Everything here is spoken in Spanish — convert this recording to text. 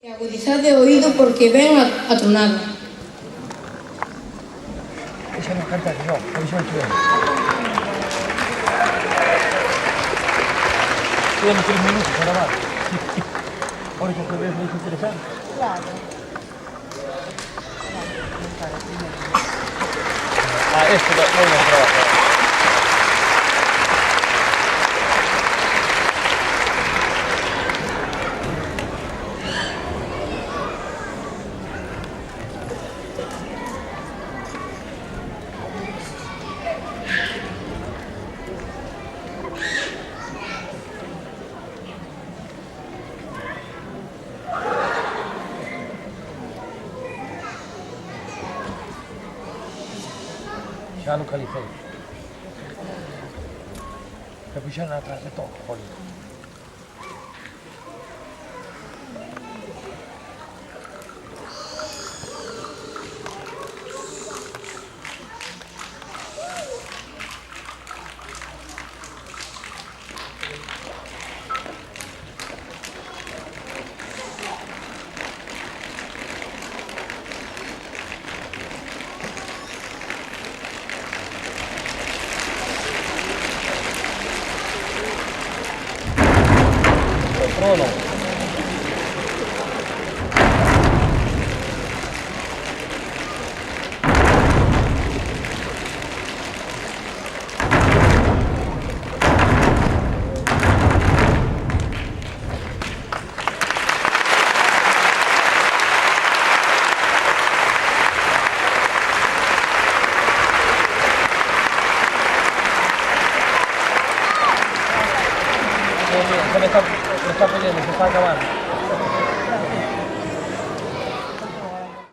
Agudizad de oído porque ven a tronar. Esa no canta, no, por eso no. Tenemos 3 minutos para grabar. Por eso que ves muy interesante. Claro. Ah, esto no lo trabajo. Já localizei. Vai puxar na atrás, então, olha. Trono. Se me está pidiendo, se está acabando.